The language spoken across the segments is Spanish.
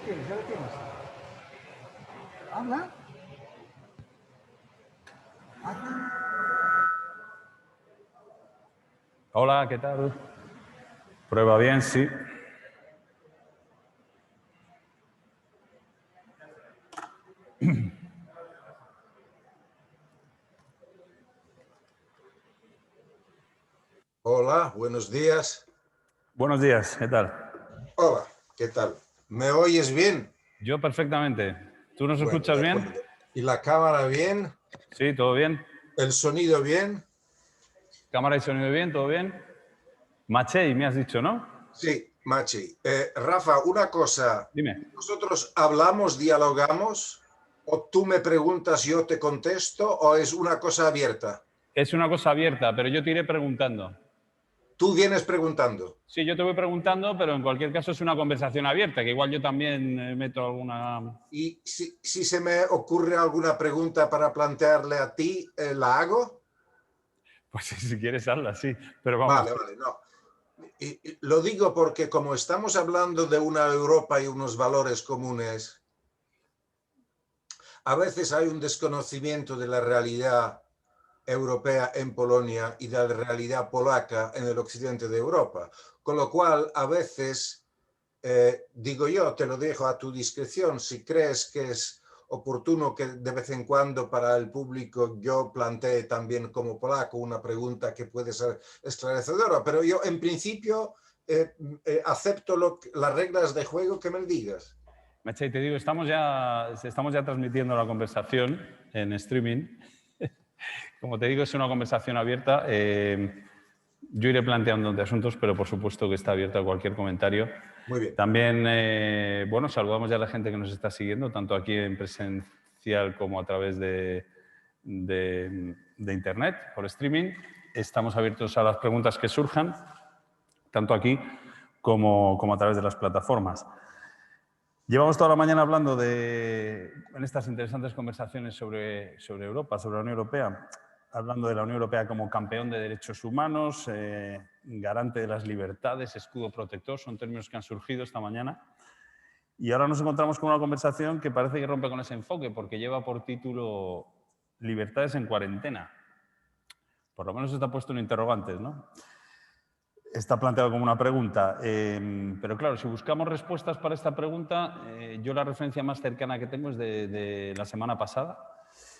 ya lo tienes. Habla. Hola, ¿qué tal? Prueba bien, sí. Hola, buenos días. Buenos días, ¿qué tal? Hola, ¿qué tal? ¿Me oyes bien? Yo perfectamente. ¿Tú nos Bueno, escuchas de bien? acuerdo. ¿Y la cámara bien? Sí, todo bien. ¿El sonido bien? ¿Cámara y sonido bien? ¿Todo bien? Machei, me has dicho, ¿no? Sí, Machi. Rafa, una cosa. Dime. ¿Nosotros hablamos, dialogamos? ¿O tú me preguntas, yo te contesto? ¿O es una cosa abierta? Es una cosa abierta, pero yo te iré preguntando. Tú vienes preguntando. Sí, yo te voy preguntando, pero en cualquier caso es una conversación abierta, que igual yo también meto alguna... Y si se me ocurre alguna pregunta para plantearle a ti, ¿la hago? Pues si quieres hazla, sí. Pero vamos. Vale, no. Y lo digo porque como estamos hablando de una Europa y unos valores comunes, a veces hay un desconocimiento de la realidad europea en Polonia y de la realidad polaca en el occidente de Europa. Con lo cual, a veces, digo yo, te lo dejo a tu discreción, si crees que es oportuno que de vez en cuando para el público yo plantee también como polaco una pregunta que puede ser esclarecedora, pero yo en principio acepto las reglas de juego que me digas. Machei, te digo, estamos ya transmitiendo la conversación en streaming. Como te digo, es una conversación abierta. Yo iré planteando asuntos, pero por supuesto que está abierto a cualquier comentario. Muy bien. También, bueno, saludamos ya a la gente que nos está siguiendo, tanto aquí en presencial como a través de Internet, por streaming. Estamos abiertos a las preguntas que surjan, tanto aquí como a través de las plataformas. Llevamos toda la mañana hablando en estas interesantes conversaciones sobre Europa, sobre la Unión Europea, hablando de la Unión Europea como campeón de derechos humanos, garante de las libertades, escudo protector, son términos que han surgido esta mañana. Y ahora nos encontramos con una conversación que parece que rompe con ese enfoque, porque lleva por título Libertades en cuarentena. Por lo menos está puesto en interrogantes, ¿no? Está planteado como una pregunta, pero claro, si buscamos respuestas para esta pregunta, yo la referencia más cercana que tengo es de la semana pasada,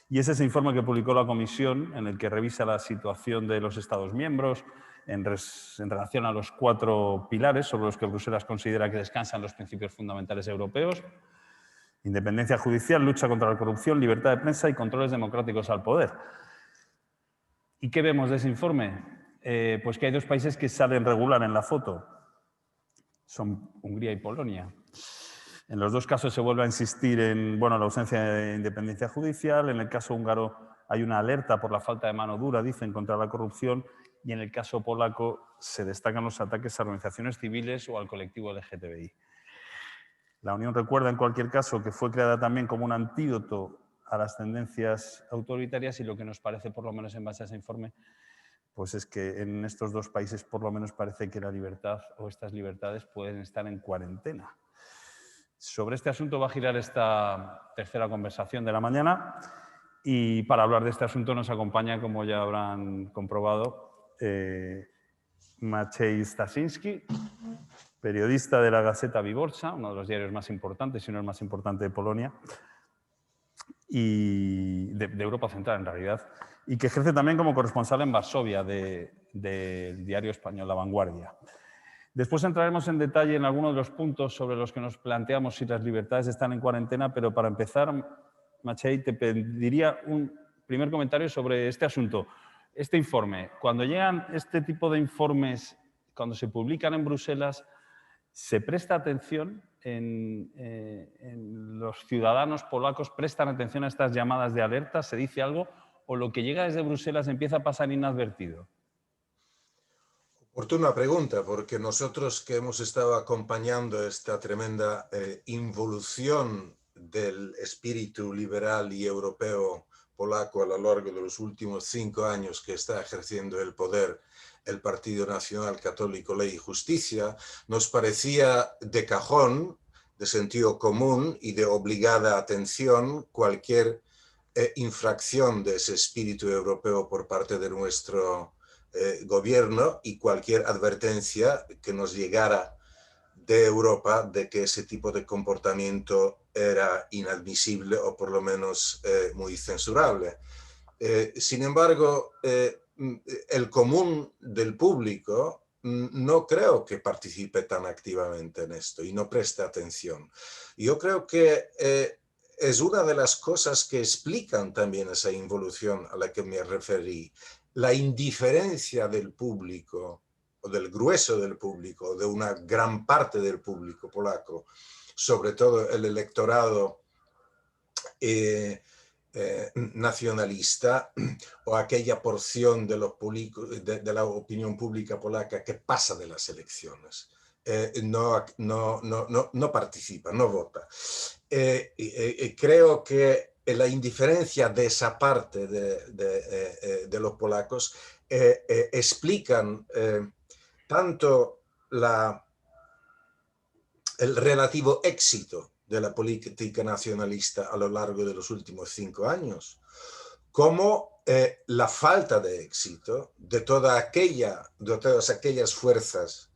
y es ese informe que publicó la Comisión en el que revisa la situación de los Estados miembros en relación a los 4 pilares sobre los que Bruselas considera que descansan los principios fundamentales europeos: independencia judicial, lucha contra la corrupción, libertad de prensa y controles democráticos al poder. ¿Y qué vemos de ese informe? Pues que hay 2 países que salen regular en la foto. Son Hungría y Polonia. En los 2 casos se vuelve a insistir en la ausencia de independencia judicial. En el caso húngaro hay una alerta por la falta de mano dura, dicen, contra la corrupción. Y en el caso polaco se destacan los ataques a organizaciones civiles o al colectivo LGTBI. La Unión recuerda, en cualquier caso, que fue creada también como un antídoto a las tendencias autoritarias, y lo que nos parece, por lo menos en base a ese informe, pues es que en estos 2 países por lo menos parece que la libertad o estas libertades pueden estar en cuarentena. Sobre este asunto va a girar esta tercera conversación de la mañana, y para hablar de este asunto nos acompaña, como ya habrán comprobado, Maciej Stasiński, periodista de la Gazeta Wyborcza, uno de los diarios más importantes, si no el más importante de Polonia, y de Europa Central en realidad, y que ejerce también como corresponsal en Varsovia del diario español La Vanguardia. Después entraremos en detalle en algunos de los puntos sobre los que nos planteamos si las libertades están en cuarentena, pero para empezar, Maciej, te pediría un primer comentario sobre este asunto. Este informe, cuando llegan este tipo de informes, cuando se publican en Bruselas, ¿se presta atención en los ciudadanos polacos? ¿Prestan atención a estas llamadas de alerta? ¿Se dice algo? ¿O lo que llega desde Bruselas empieza a pasar inadvertido? Oportuna pregunta, porque nosotros que hemos estado acompañando esta tremenda involución del espíritu liberal y europeo polaco a lo largo de los últimos 5 años que está ejerciendo el poder el Partido Nacional Católico Ley y Justicia, nos parecía de cajón de sentido común y de obligada atención cualquier infracción de ese espíritu europeo por parte de nuestro gobierno y cualquier advertencia que nos llegara de Europa de que ese tipo de comportamiento era inadmisible o por lo menos muy censurable. Sin embargo, el común del público no creo que participe tan activamente en esto y no preste atención. Yo creo que es una de las cosas que explican también esa involución a la que me referí. La indiferencia del público, o del grueso del público, de una gran parte del público polaco, sobre todo el electorado nacionalista o aquella porción de la opinión pública polaca que pasa de las elecciones. No participa, no vota. Creo que la indiferencia de esa parte de los polacos explican tanto el relativo éxito de la política nacionalista a lo largo de los últimos 5 años, como la falta de éxito de todas aquellas fuerzas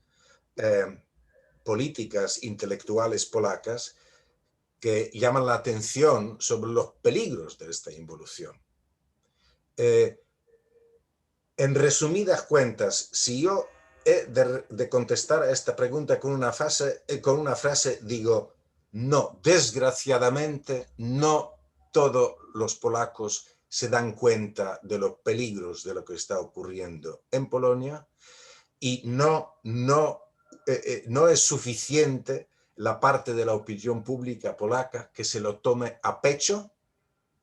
políticas, intelectuales polacas que llaman la atención sobre los peligros de esta involución. En resumidas cuentas, si yo he de contestar a esta pregunta con una frase, digo, no, desgraciadamente no todos los polacos se dan cuenta de los peligros de lo que está ocurriendo en Polonia y no es suficiente la parte de la opinión pública polaca que se lo tome a pecho,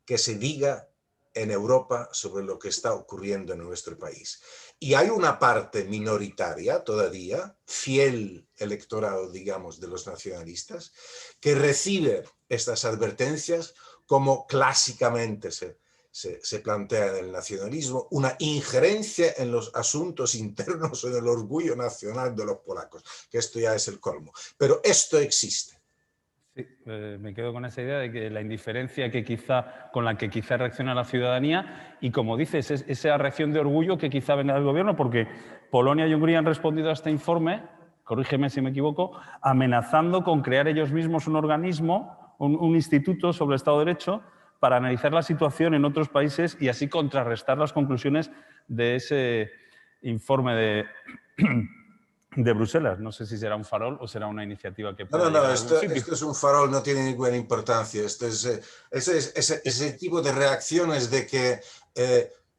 que se diga en Europa sobre lo que está ocurriendo en nuestro país. Y hay una parte minoritaria todavía, fiel electorado, digamos, de los nacionalistas, que recibe estas advertencias como clásicamente se plantea en el nacionalismo, una injerencia en los asuntos internos o en el orgullo nacional de los polacos, que esto ya es el colmo. Pero esto existe. Sí, me quedo con esa idea de que la indiferencia con la que quizá reacciona la ciudadanía y, como dices, esa reacción de orgullo que quizá venga del gobierno, porque Polonia y Hungría han respondido a este informe, corrígeme si me equivoco, amenazando con crear ellos mismos un organismo, un instituto sobre el Estado de Derecho para analizar la situación en otros países y así contrarrestar las conclusiones de ese informe de Bruselas. No sé si será un farol o será una iniciativa que pueda llegar a algún sitio. Esto es un farol, no tiene ninguna importancia. Esto es ese tipo de reacciones de que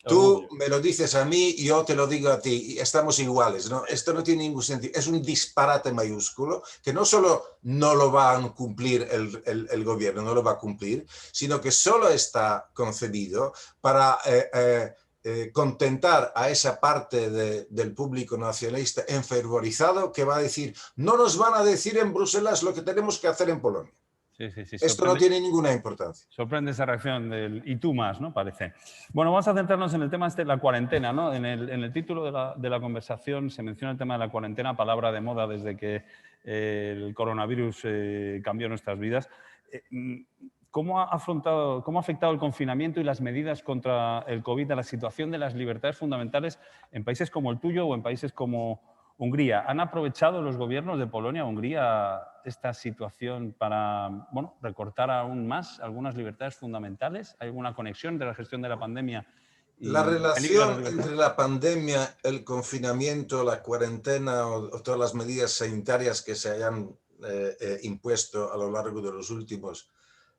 tú me lo dices a mí y yo te lo digo a ti y estamos iguales, ¿no? Esto no tiene ningún sentido. Es un disparate mayúsculo que no solo no lo va a cumplir el gobierno, no lo va a cumplir, sino que solo está concebido para contentar a esa parte del público nacionalista enfervorizado que va a decir, no nos van a decir en Bruselas lo que tenemos que hacer en Polonia. Sí. Esto no tiene ninguna importancia. Sorprende esa reacción del y tú más, ¿no? Parece. Bueno, vamos a centrarnos en el tema de la cuarentena, ¿no? En el título de la conversación se menciona el tema de la cuarentena, palabra de moda desde que el coronavirus cambió nuestras vidas. ¿Cómo ha afectado el confinamiento y las medidas contra el COVID a la situación de las libertades fundamentales en países como el tuyo o en países como Hungría? ¿Han aprovechado los gobiernos de Polonia o Hungría esta situación para recortar aún más algunas libertades fundamentales? ¿Hay alguna conexión entre la gestión de la pandemia y la relación el entre la pandemia, el confinamiento, la cuarentena o todas las medidas sanitarias que se hayan impuesto a lo largo de los últimos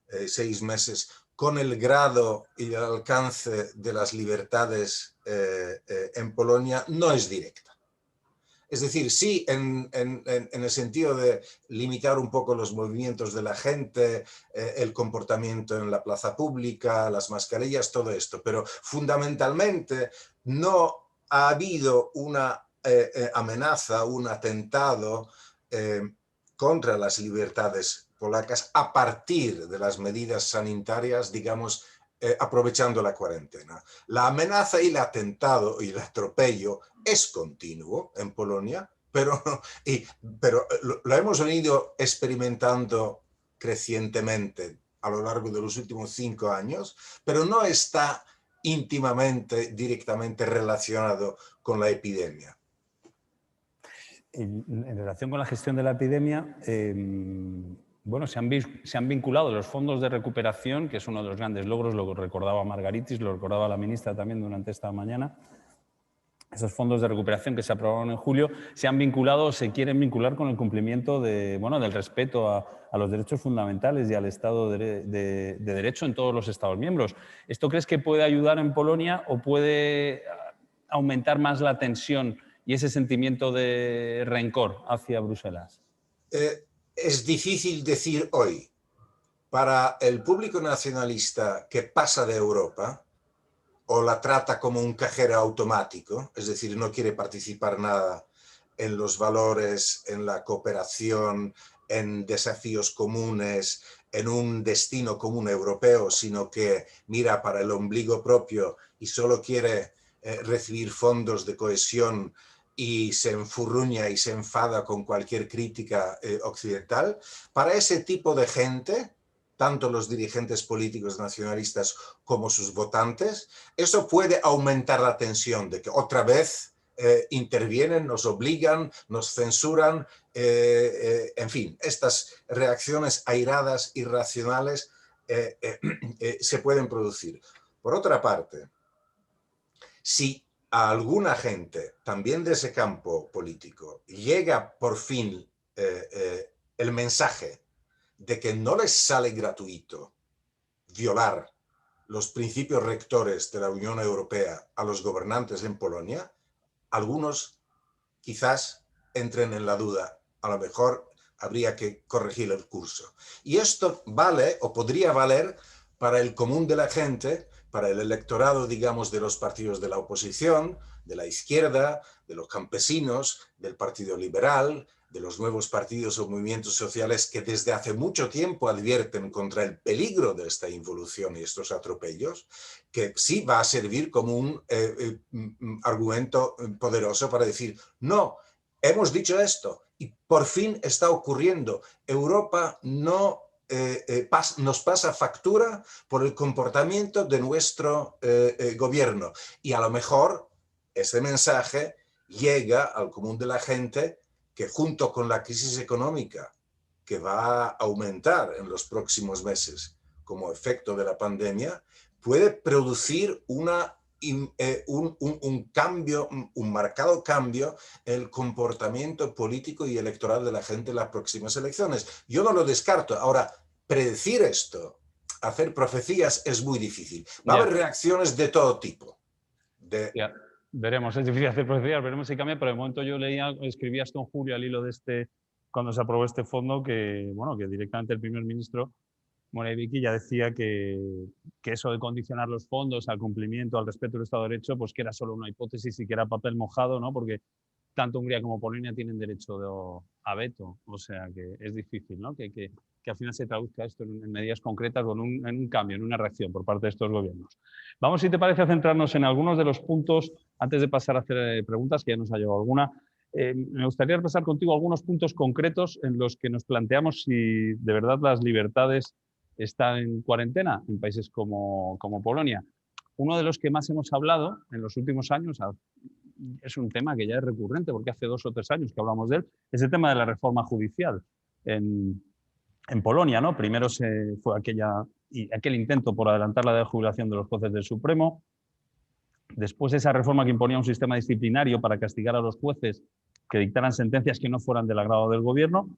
6 meses con el grado y el alcance de las libertades en Polonia no es directa. Es decir, sí, en el sentido de limitar un poco los movimientos de la gente, el comportamiento en la plaza pública, las mascarillas, todo esto, pero fundamentalmente no ha habido una amenaza, un atentado contra las libertades polacas a partir de las medidas sanitarias, digamos, aprovechando la cuarentena. La amenaza y el atentado y el atropello es continuo en Polonia, pero, pero lo hemos venido experimentando crecientemente a lo largo de los últimos 5 años, pero no está íntimamente, directamente relacionado con la epidemia. En relación con la gestión de la epidemia, bueno, se han vinculado los fondos de recuperación, que es uno de los grandes logros, lo recordaba Margaritis, lo recordaba la ministra también durante esta mañana. Esos fondos de recuperación que se aprobaron en julio se han vinculado o se quieren vincular con el cumplimiento del respeto a los derechos fundamentales y al Estado de Derecho en todos los Estados miembros. ¿Esto crees que puede ayudar en Polonia o puede aumentar más la tensión y ese sentimiento de rencor hacia Bruselas? Es difícil decir hoy. Para el público nacionalista que pasa de Europa, o la trata como un cajero automático, es decir, no quiere participar nada en los valores, en la cooperación, en desafíos comunes, en un destino común europeo, sino que mira para el ombligo propio y solo quiere recibir fondos de cohesión y se enfurruña y se enfada con cualquier crítica occidental. Para ese tipo de gente, tanto los dirigentes políticos nacionalistas como sus votantes, eso puede aumentar la tensión de que otra vez intervienen, nos obligan, nos censuran, en fin, estas reacciones airadas, irracionales, se pueden producir. Por otra parte, si a alguna gente, también de ese campo político, llega por fin el mensaje de que no les sale gratuito violar los principios rectores de la Unión Europea a los gobernantes en Polonia, algunos quizás entren en la duda. A lo mejor habría que corregir el curso. Y esto vale o podría valer para el común de la gente, para el electorado, digamos, de los partidos de la oposición, de la izquierda, de los campesinos, del Partido Liberal, de los nuevos partidos o movimientos sociales que desde hace mucho tiempo advierten contra el peligro de esta involución y estos atropellos, que sí va a servir como un argumento poderoso para decir, no, hemos dicho esto y por fin está ocurriendo. Europa no nos pasa factura por el comportamiento de nuestro gobierno y a lo mejor ese mensaje llega al común de la gente que junto con la crisis económica que va a aumentar en los próximos meses como efecto de la pandemia, puede producir un cambio, un marcado cambio en el comportamiento político y electoral de la gente en las próximas elecciones. Yo no lo descarto. Ahora, predecir esto, hacer profecías es muy difícil. Va a haber reacciones de todo tipo. Veremos, es difícil hacer profecías, veremos si cambia, pero de momento yo escribía esto en julio al hilo de cuando se aprobó este fondo, que, bueno, que directamente el primer ministro Morawiecki ya decía que eso de condicionar los fondos al cumplimiento, al respeto del Estado de Derecho, pues que era solo una hipótesis y que era papel mojado, ¿no? Porque tanto Hungría como Polonia tienen derecho a veto, o sea que es difícil, ¿no? Que al final se traduzca esto en medidas concretas o en un cambio, en una reacción por parte de estos gobiernos. Vamos, si te parece, a centrarnos en algunos de los puntos, antes de pasar a hacer preguntas, que ya nos ha llegado alguna. Me gustaría repasar contigo algunos puntos concretos en los que nos planteamos si de verdad las libertades están en cuarentena en países como Polonia. Uno de los que más hemos hablado en los últimos años, es un tema que ya es recurrente porque hace 2 o 3 años que hablamos de él, es el tema de la reforma judicial en Polonia, ¿no? Primero fue aquel intento por adelantar la jubilación de los jueces del Supremo, después esa reforma que imponía un sistema disciplinario para castigar a los jueces que dictaran sentencias que no fueran del agrado del gobierno.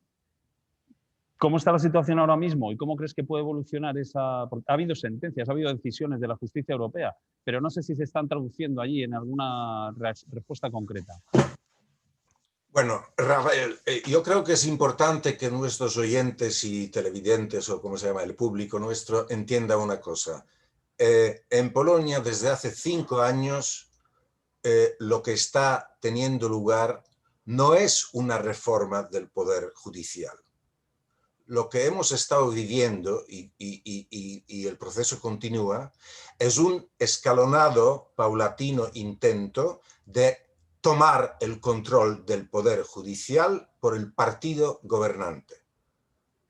¿Cómo está la situación ahora mismo y cómo crees que puede evolucionar esa? Porque ha habido sentencias, ha habido decisiones de la justicia europea, pero no sé si se están traduciendo allí en alguna respuesta concreta. Bueno, Rafael, yo creo que es importante que nuestros oyentes y televidentes, o como se llama, el público nuestro, entienda una cosa. En Polonia, desde hace 5 años, lo que está teniendo lugar no es una reforma del poder judicial. Lo que hemos estado viviendo, y el proceso continúa, es un escalonado, paulatino intento de tomar el control del poder judicial por el partido gobernante,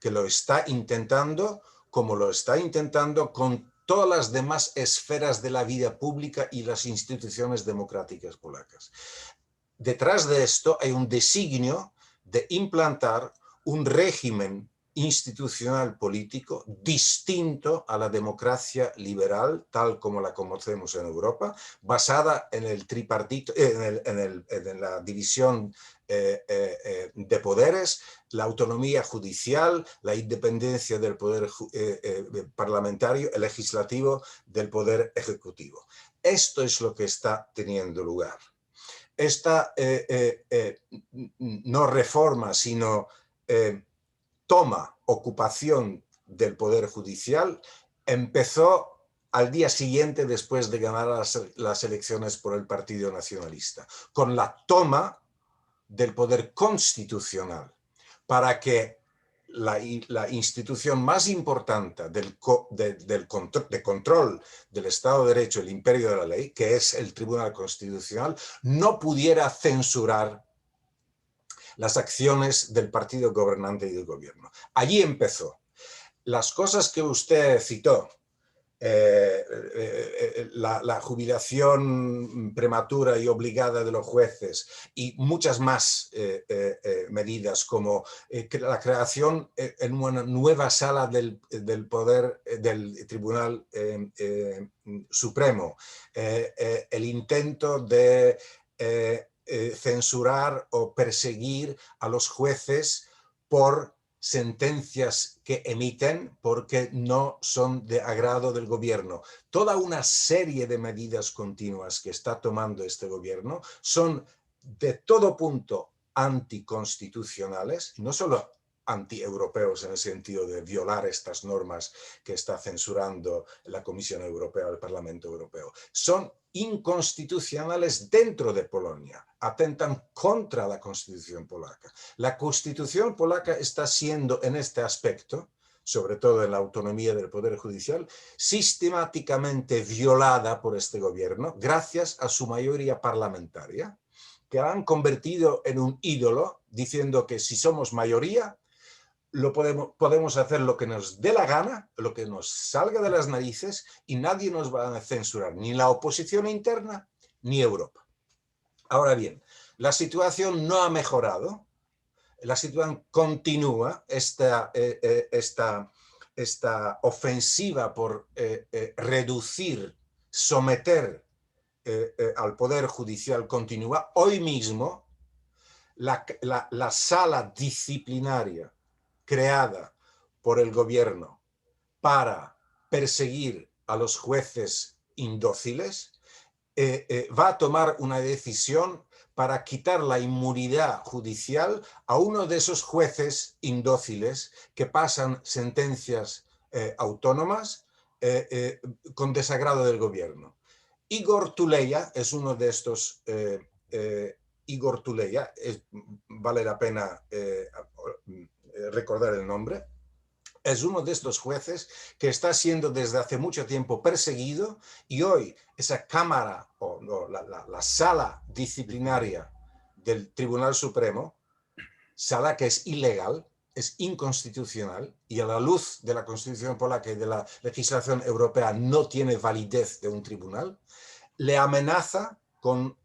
que lo está intentando, como lo está intentando con todas las demás esferas de la vida pública y las instituciones democráticas polacas. Detrás de esto hay un designio de implantar un régimen institucional político distinto a la democracia liberal, tal como la conocemos en Europa, basada en el tripartito, en la división de poderes, la autonomía judicial, la independencia del poder parlamentario, el legislativo, del poder ejecutivo. Esto es lo que está teniendo lugar. Esta no reforma, sino toma, ocupación del Poder Judicial, empezó al día siguiente después de ganar las elecciones por el Partido Nacionalista, con la toma del Poder Constitucional, para que la institución más importante de control del Estado de Derecho, el imperio de la ley, que es el Tribunal Constitucional, no pudiera censurar las acciones del partido gobernante y del gobierno. Allí empezó. Las cosas que usted citó, la jubilación prematura y obligada de los jueces y muchas más medidas, como la creación en una nueva sala del poder del Tribunal Supremo, el intento de censurar o perseguir a los jueces por sentencias que emiten porque no son de agrado del gobierno. Toda una serie de medidas continuas que está tomando este gobierno son de todo punto anticonstitucionales, no solo anti-europeos en el sentido de violar estas normas que está censurando la Comisión Europea o el Parlamento Europeo. Son inconstitucionales dentro de Polonia, atentan contra la Constitución polaca. La Constitución polaca está siendo en este aspecto, sobre todo en la autonomía del Poder Judicial, sistemáticamente violada por este gobierno gracias a su mayoría parlamentaria, que la han convertido en un ídolo, diciendo que si somos mayoría, podemos hacer lo que nos dé la gana, lo que nos salga de las narices, y nadie nos va a censurar, ni la oposición interna, ni Europa. Ahora bien, la situación no ha mejorado, la situación continúa, esta ofensiva por reducir, someter al Poder Judicial continúa. Hoy mismo, la sala disciplinaria creada por el gobierno para perseguir a los jueces indóciles, va a tomar una decisión para quitar la inmunidad judicial a uno de esos jueces indóciles que pasan sentencias autónomas con desagrado del gobierno. Igor Tuleya es uno de estos. Igor Tuleya, vale la pena recordar el nombre, es uno de estos jueces que está siendo desde hace mucho tiempo perseguido, y hoy esa cámara o la sala disciplinaria del Tribunal Supremo, sala que es ilegal, es inconstitucional, y a la luz de la Constitución polaca y de la legislación europea no tiene validez de un tribunal, le amenaza con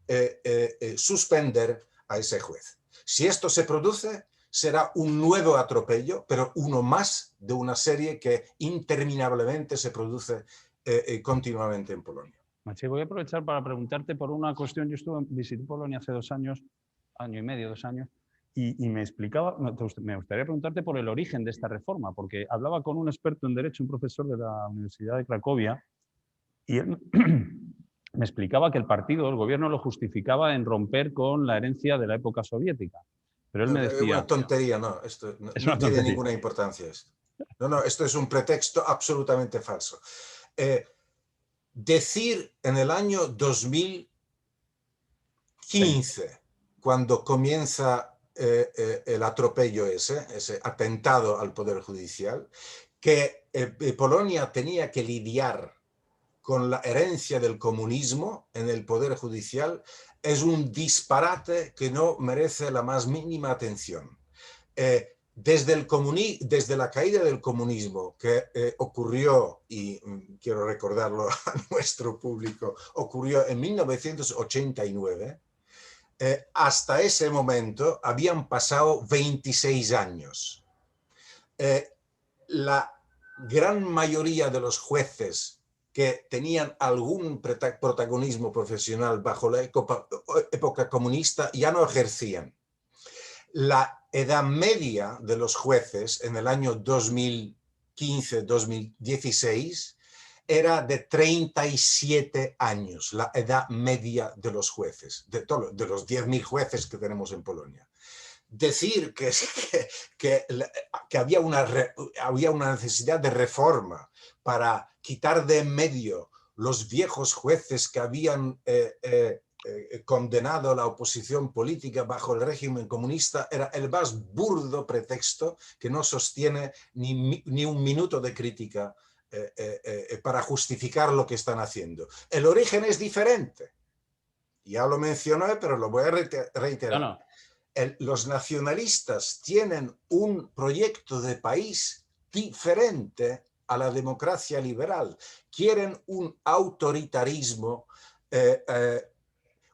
suspender a ese juez. Si esto se produce, será un nuevo atropello, pero uno más de una serie que interminablemente se produce continuamente en Polonia. Maciej, voy a aprovechar para preguntarte por una cuestión. Yo visité Polonia hace 2 años, año y medio, 2 años, y me explicaba, me gustaría preguntarte por el origen de esta reforma, porque hablaba con un experto en Derecho, un profesor de la Universidad de Cracovia, y él me explicaba que el partido, el gobierno, lo justificaba en romper con la herencia de la época soviética. Pero él me decía... Es una tontería, no, esto no tiene ninguna importancia. Esto. No, esto es un pretexto absolutamente falso. Decir en el año 2015, cuando comienza el atropello ese atentado al Poder Judicial, que Polonia tenía que lidiar con la herencia del comunismo en el Poder Judicial, es un disparate que no merece la más mínima atención. Desde la caída del comunismo, que ocurrió, y quiero recordarlo a nuestro público, ocurrió en 1989, hasta ese momento habían pasado 26 años. La gran mayoría de los jueces que tenían algún protagonismo profesional bajo la época comunista ya no ejercían. La edad media de los jueces en el año 2015-2016 era de 37 años, la edad media de los jueces, de los 10.000 jueces que tenemos en Polonia. Decir que había una necesidad de reforma para quitar de en medio los viejos jueces que habían condenado a la oposición política bajo el régimen comunista era el más burdo pretexto que no sostiene ni un minuto de crítica para justificar lo que están haciendo. El origen es diferente. Ya lo mencioné, pero lo voy a reiterar. No. Los nacionalistas tienen un proyecto de país diferente a la democracia liberal. Quieren un autoritarismo,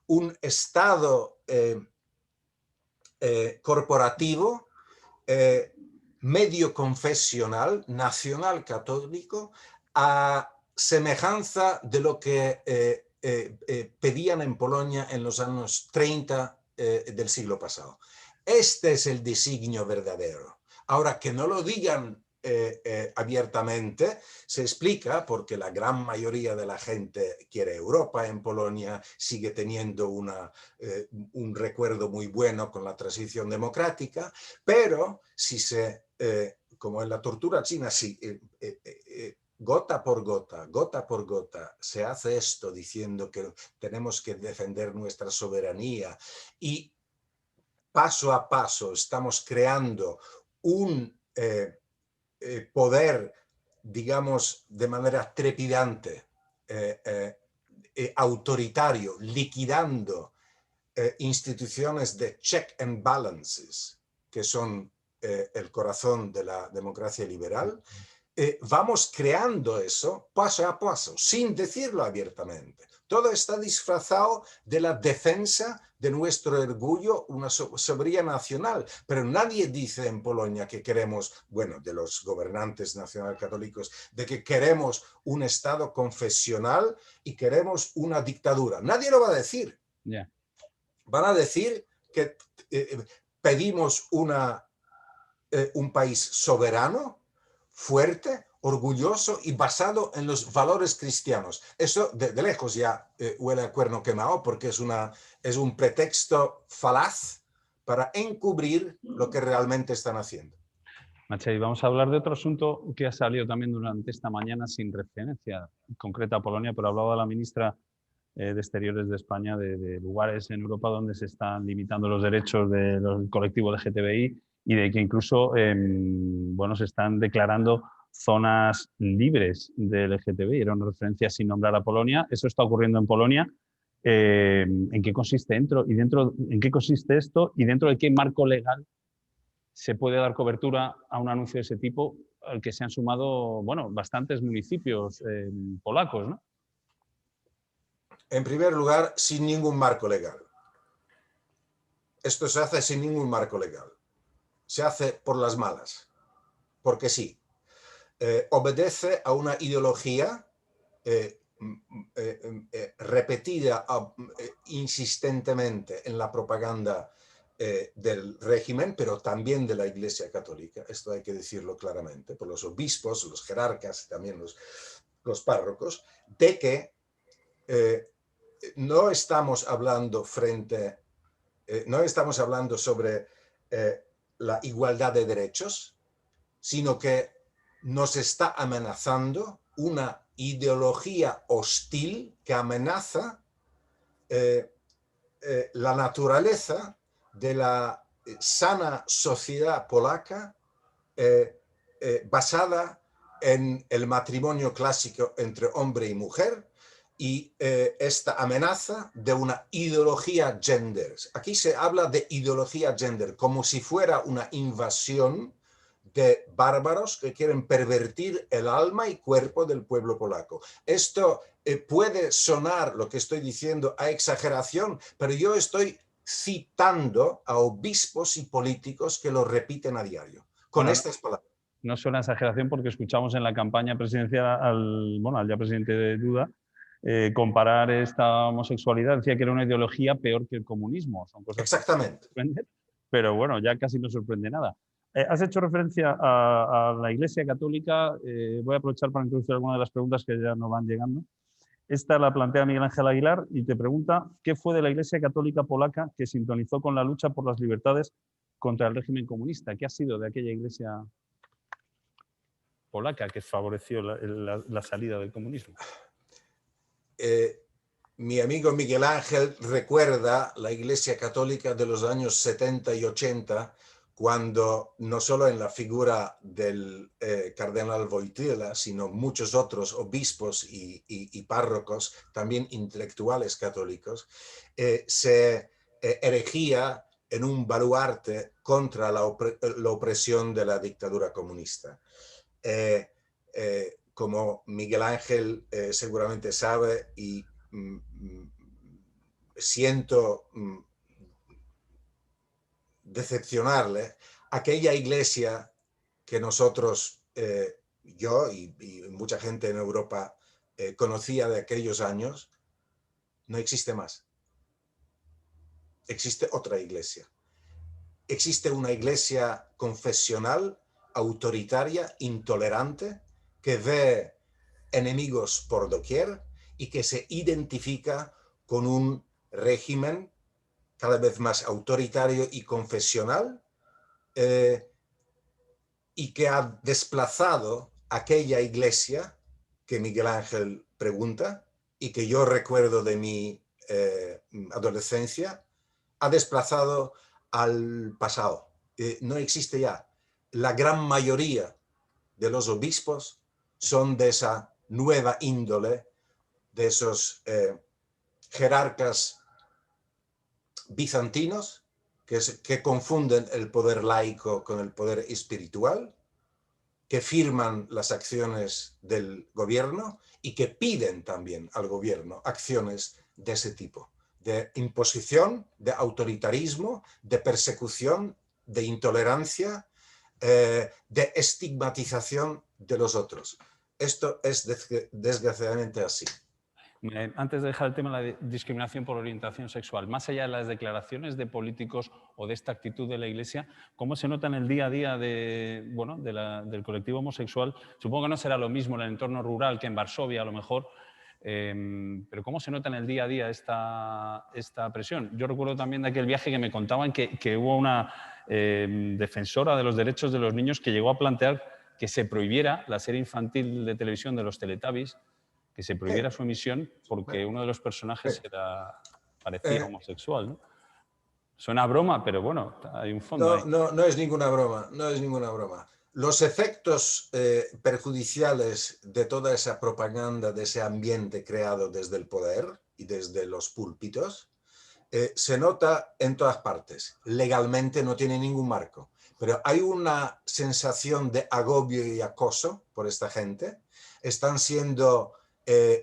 un Estado corporativo, medio confesional, nacional católico, a semejanza de lo que pedían en Polonia en los años 30 del siglo pasado. Este es el designio verdadero. Ahora, que no lo digan abiertamente, se explica porque la gran mayoría de la gente quiere Europa en Polonia, sigue teniendo un recuerdo muy bueno con la transición democrática, pero si como en la tortura china, si gota por gota, se hace esto diciendo que tenemos que defender nuestra soberanía y paso a paso estamos creando un poder, digamos, de manera trepidante, autoritario, liquidando instituciones de check and balances, que son el corazón de la democracia liberal. Vamos creando eso paso a paso, sin decirlo abiertamente. Todo está disfrazado de la defensa de nuestro orgullo, una soberanía nacional. Pero nadie dice en Polonia que queremos, bueno, de los gobernantes nacionalcatólicos, de que queremos un Estado confesional y queremos una dictadura. Nadie lo va a decir. Yeah. Van a decir que pedimos un país soberano, fuerte, orgulloso y basado en los valores cristianos. Eso de lejos ya huele a cuerno quemado porque es un pretexto falaz para encubrir lo que realmente están haciendo. Machei, vamos a hablar de otro asunto que ha salido también durante esta mañana sin referencia concreta a Polonia, pero hablaba la ministra de Exteriores de España de lugares en Europa donde se están limitando los derechos del colectivo LGTBI y de que incluso bueno, se están declarando zonas libres de LGTBI. Era una referencia sin nombrar a Polonia. Eso está ocurriendo en Polonia. ¿En qué consiste en qué consiste esto y dentro de qué marco legal se puede dar cobertura a un anuncio de ese tipo al que se han sumado, bueno, bastantes municipios polacos, ¿no? En primer lugar, sin ningún marco legal. Esto se hace sin ningún marco legal. Se hace por las malas, porque sí. Obedece a una ideología repetida insistentemente en la propaganda del régimen, pero también de la Iglesia Católica. Esto hay que decirlo claramente, por los obispos, los jerarcas, también los párrocos, de que no estamos hablando sobre la igualdad de derechos, sino que nos está amenazando una ideología hostil que amenaza la naturaleza de la sana sociedad polaca basada en el matrimonio clásico entre hombre y mujer, y esta amenaza de una ideología gender. Aquí se habla de ideología gender como si fuera una invasión de bárbaros que quieren pervertir el alma y cuerpo del pueblo polaco. Esto puede sonar, lo que estoy diciendo, a exageración, pero yo estoy citando a obispos y políticos que lo repiten a diario, con Bueno, estas palabras. no suena exageración porque escuchamos en la campaña presidencial al ya presidente de Duda comparar esta homosexualidad, decía que era una ideología peor que el comunismo. Son cosas que Exactamente. sorprenden, pero bueno, ya casi no sorprende nada. Has hecho referencia a la Iglesia Católica. Voy a aprovechar para introducir algunas de las preguntas que ya nos van llegando. Esta la plantea Miguel Ángel Aguilar y te pregunta ¿qué fue de la Iglesia Católica polaca que sintonizó con la lucha por las libertades contra el régimen comunista? ¿Qué ha sido de aquella Iglesia polaca que favoreció la salida del comunismo? Mi amigo Miguel Ángel recuerda la Iglesia Católica de los años 70 y 80, cuando no solo en la figura del cardenal Wojtyła, sino muchos otros obispos y párrocos, también intelectuales católicos, se erigía en un baluarte contra la opresión de la dictadura comunista. Como Miguel Ángel seguramente sabe, y siento decepcionarle, aquella iglesia que nosotros, yo y mucha gente en Europa conocía de aquellos años, no existe más. Existe otra iglesia. Existe una iglesia confesional, autoritaria, intolerante, que ve enemigos por doquier y que se identifica con un régimen cada vez más autoritario y confesional, y que ha desplazado aquella iglesia que Miguel Ángel pregunta y que yo recuerdo de mi adolescencia, ha desplazado al pasado. No existe ya. La gran mayoría de los obispos son de esa nueva índole, de esos jerarcas bizantinos que confunden el poder laico con el poder espiritual, que firman las acciones del gobierno y que piden también al gobierno acciones de ese tipo, de imposición, de autoritarismo, de persecución, de intolerancia, de estigmatización de los otros. Esto es desgraciadamente así. Antes de dejar el tema de la discriminación por orientación sexual, más allá de las declaraciones de políticos o de esta actitud de la Iglesia, ¿cómo se nota en el día a día del colectivo homosexual? Supongo que no será lo mismo en el entorno rural que en Varsovia, a lo mejor, pero ¿cómo se nota en el día a día esta presión? Yo recuerdo también de aquel viaje que me contaban que hubo una defensora de los derechos de los niños que llegó a plantear que se prohibiera la serie infantil de televisión de los Teletubbies, que se prohibiera su emisión porque uno de los personajes parecía homosexual, ¿no? Suena a broma, pero bueno, hay un fondo ahí. No es ninguna broma, no es ninguna broma. Los efectos perjudiciales de toda esa propaganda, de ese ambiente creado desde el poder y desde los púlpitos, se nota en todas partes. Legalmente no tiene ningún marco, pero hay una sensación de agobio y acoso por esta gente. Están siendo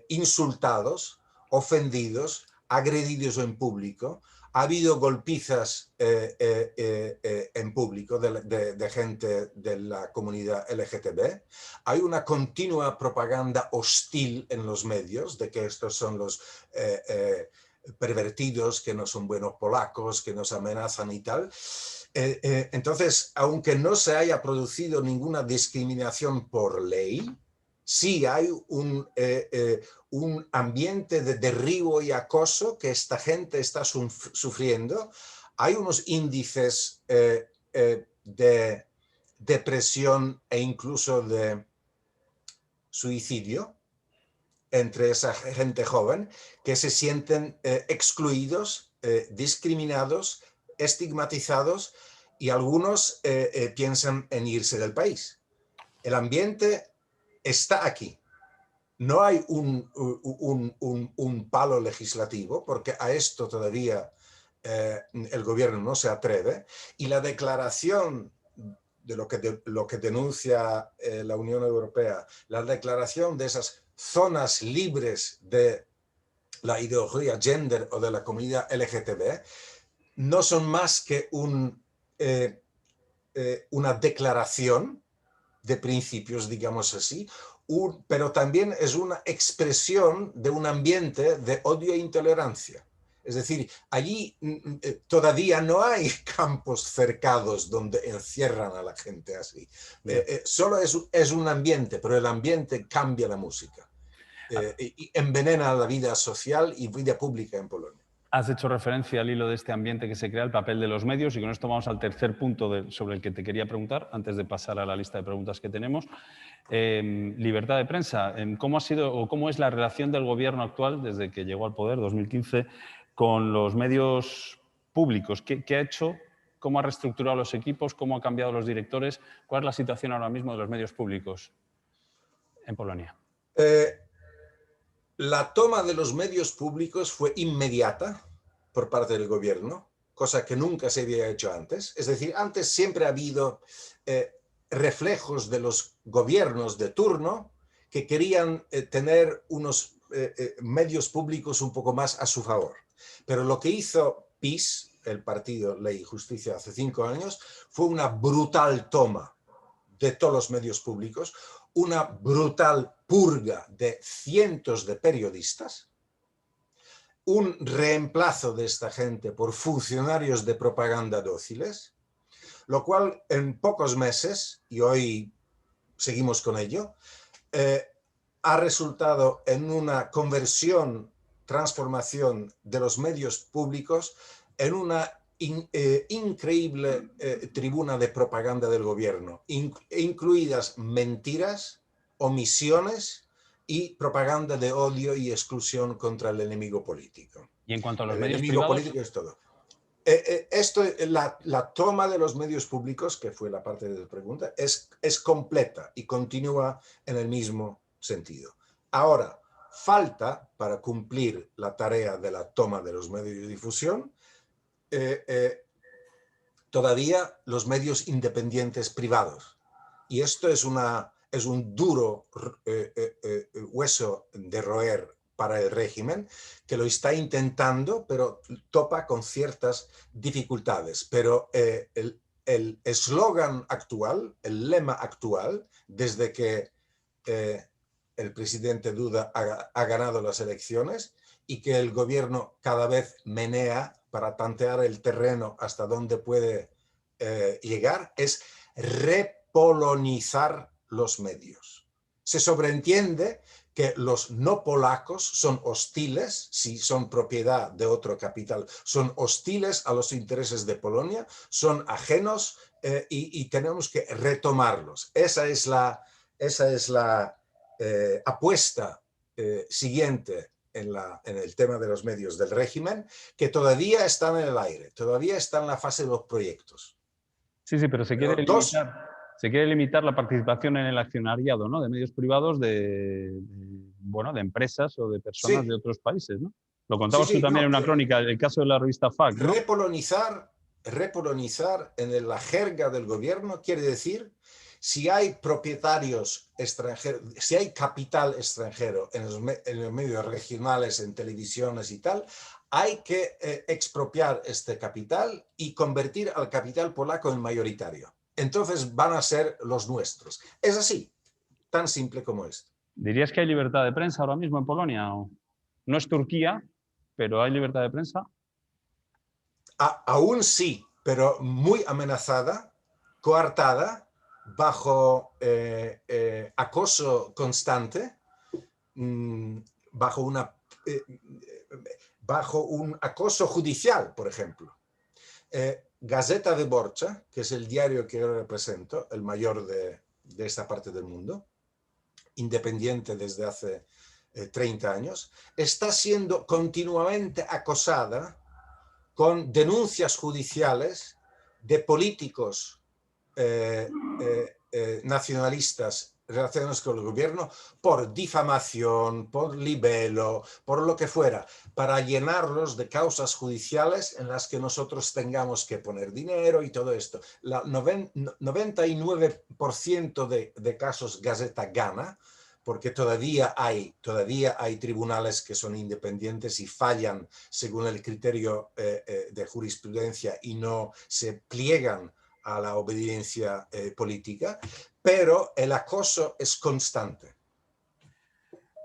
insultados, ofendidos, agredidos en público. Ha habido golpizas en público de gente de la comunidad LGTB. Hay una continua propaganda hostil en los medios de que estos son los pervertidos, que no son buenos polacos, que nos amenazan y tal. Entonces, aunque no se haya producido ninguna discriminación por ley, sí hay un ambiente de derribo y acoso que esta gente está sufriendo. Hay unos índices de depresión e incluso de suicidio entre esa gente joven que se sienten excluidos, discriminados, estigmatizados, y algunos piensan en irse del país. El ambiente está aquí. no hay un palo legislativo, porque a esto todavía el gobierno no se atreve, y la declaración de lo que denuncia la Unión Europea, la declaración de esas zonas libres de la ideología gender o de la comunidad LGTB, no son más que una declaración de principios, digamos así, pero también es una expresión de un ambiente de odio e intolerancia. Es decir, allí todavía no hay campos cercados donde encierran a la gente así. Solo es un ambiente, pero el ambiente cambia la música y envenena la vida social y vida pública en Polonia. Has hecho referencia al hilo de este ambiente que se crea, el papel de los medios, y con esto vamos al tercer punto sobre el que te quería preguntar, antes de pasar a la lista de preguntas que tenemos. Libertad de prensa. ¿Cómo ha sido o cómo es la relación del gobierno actual, desde que llegó al poder, 2015, con los medios públicos? ¿Qué ha hecho? ¿Cómo ha reestructurado los equipos? ¿Cómo ha cambiado los directores? ¿Cuál es la situación ahora mismo de los medios públicos en Polonia? La toma de los medios públicos fue inmediata por parte del gobierno, cosa que nunca se había hecho antes. Es decir, antes siempre ha habido reflejos de los gobiernos de turno que querían tener unos medios públicos un poco más a su favor. Pero lo que hizo PiS, el partido Ley y Justicia, hace 5 años, fue una brutal toma de todos los medios públicos, una brutal purga de cientos de periodistas, un reemplazo de esta gente por funcionarios de propaganda dóciles, lo cual en pocos meses, y hoy seguimos con ello, ha resultado en una conversión, transformación de los medios públicos en una increíble tribuna de propaganda del gobierno, incluidas mentiras, omisiones y propaganda de odio y exclusión contra el enemigo político. Y en cuanto a los El medios enemigo privados, político es todo. La toma de los medios públicos, que fue la parte de la pregunta, es completa y continúa en el mismo sentido. Ahora, falta para cumplir la tarea de la toma de los medios de difusión, todavía los medios independientes privados. Y esto es un duro hueso de roer para el régimen, que lo está intentando, pero topa con ciertas dificultades. Pero el eslogan actual, el lema actual, desde que el presidente Duda ha ganado las elecciones y que el gobierno cada vez menea para tantear el terreno hasta donde puede llegar, es repolonizar los medios. Se sobreentiende que los no polacos son hostiles, si son propiedad de otro capital, son hostiles a los intereses de Polonia, son ajenos y tenemos que retomarlos. Esa es la apuesta siguiente en el tema de los medios del régimen, que todavía están en el aire, todavía está en la fase de los proyectos. Sí, pero se quiere limitar la participación en el accionariado, ¿no?, de medios privados de empresas o de personas de otros países, ¿no? Lo contabas tú también en una crónica, el caso de la revista FAQ, ¿no? Repolonizar en la jerga del gobierno quiere decir, si hay propietarios extranjeros, si hay capital extranjero en los medios regionales, en televisiones y tal, hay que expropiar este capital y convertir al capital polaco en mayoritario. Entonces van a ser los nuestros. Es así, tan simple como esto. ¿Dirías que hay libertad de prensa ahora mismo en Polonia? No es Turquía, pero ¿hay libertad de prensa? Aún sí, pero muy amenazada, coartada, bajo acoso constante, bajo un acoso judicial, por ejemplo. Gazeta Wyborcza, que es el diario que yo represento, el mayor de esta parte del mundo, independiente desde hace 30 años, está siendo continuamente acosada con denuncias judiciales de políticos nacionalistas relaciones con el gobierno por difamación, por libelo, por lo que fuera, para llenarlos de causas judiciales en las que nosotros tengamos que poner dinero y todo esto. La 99% de casos Gaceta gana, porque todavía hay tribunales que son independientes y fallan según el criterio de jurisprudencia y no se pliegan a la obediencia política, pero el acoso es constante.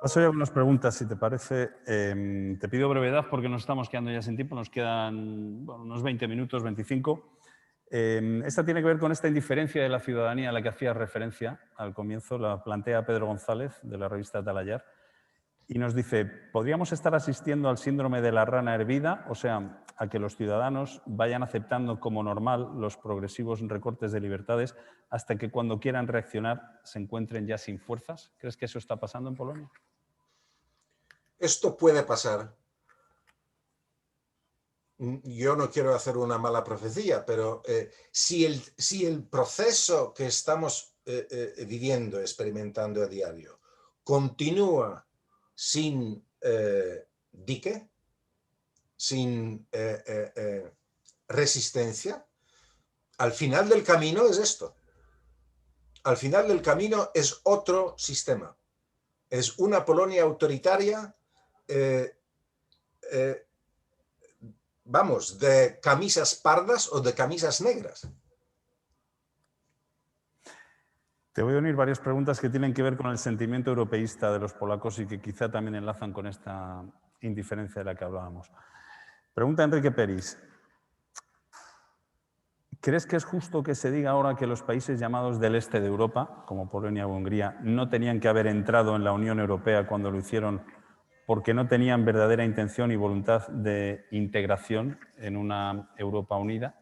Paso ya unas preguntas, si te parece. Te pido brevedad porque nos estamos quedando ya sin tiempo, nos quedan unos 20 minutos, 25. Esta tiene que ver con esta indiferencia de la ciudadanía a la que hacía referencia al comienzo, la plantea Pedro González de la revista Talayar, y nos dice, ¿podríamos estar asistiendo al síndrome de la rana hervida? O sea, a que los ciudadanos vayan aceptando como normal los progresivos recortes de libertades hasta que cuando quieran reaccionar se encuentren ya sin fuerzas. ¿Crees que eso está pasando en Polonia? Esto puede pasar. Yo no quiero hacer una mala profecía, pero si el proceso que estamos viviendo, experimentando a diario, continúa sin dique, sin resistencia, al final del camino es esto. Al final del camino es otro sistema. Es una Polonia autoritaria, vamos, de camisas pardas o de camisas negras. Te voy a unir varias preguntas que tienen que ver con el sentimiento europeísta de los polacos y que quizá también enlazan con esta indiferencia de la que hablábamos. Pregunta Enrique Peris. ¿Crees que es justo que se diga ahora que los países llamados del este de Europa, como Polonia o Hungría, no tenían que haber entrado en la Unión Europea cuando lo hicieron porque no tenían verdadera intención y voluntad de integración en una Europa unida?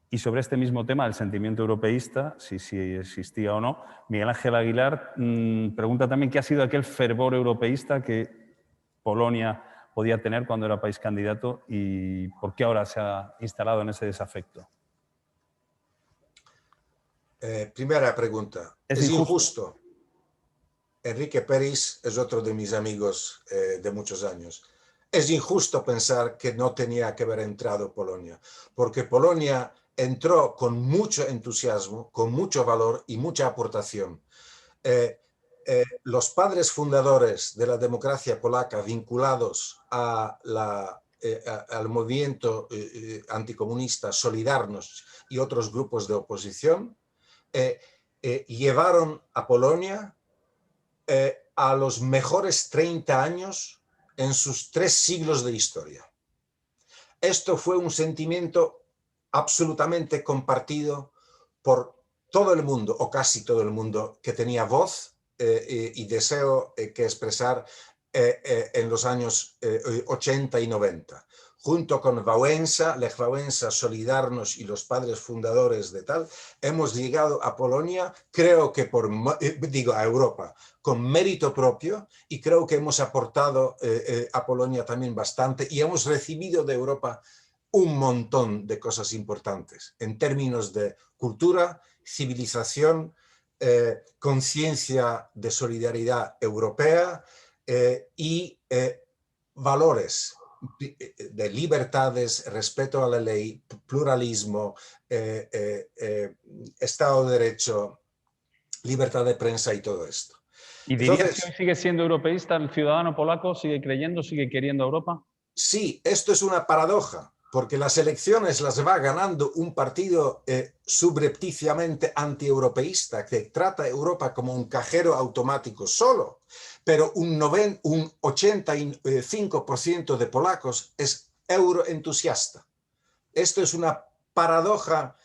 Y sobre este mismo tema, el sentimiento europeísta, si existía o no, Miguel Ángel Aguilar pregunta también qué ha sido aquel fervor europeísta que Polonia podía tener cuando era país candidato y por qué ahora se ha instalado en ese desafecto. Primera pregunta. ¿Es injusto? Enrique Peris es otro de mis amigos de muchos años. Es injusto pensar que no tenía que haber entrado Polonia, porque Polonia entró con mucho entusiasmo, con mucho valor y mucha aportación. Los padres fundadores de la democracia polaca vinculados al movimiento anticomunista Solidarność y otros grupos de oposición llevaron a Polonia a los mejores 30 años en sus 3 siglos de historia. Esto fue un sentimiento absolutamente compartido por todo el mundo, o casi todo el mundo, que tenía voz y deseo que expresar en los años 80 y 90. Junto con Wałęsa, Lech Wałęsa, Solidarność y los padres fundadores de tal, hemos llegado a Polonia, creo que a Europa, con mérito propio, y creo que hemos aportado a Polonia también bastante y hemos recibido de Europa un montón de cosas importantes en términos de cultura, civilización, conciencia de solidaridad europea y valores de libertades, respeto a la ley, pluralismo, Estado de Derecho, libertad de prensa y todo esto. ¿Y dirías que hoy sigue siendo europeísta el ciudadano polaco? ¿Sigue creyendo, sigue queriendo a Europa? Sí, esto es una paradoja, porque las elecciones las va ganando un partido subrepticiamente antieuropeísta que trata a Europa como un cajero automático solo, pero un 85% de polacos es euroentusiasta. Esto es una paradoja,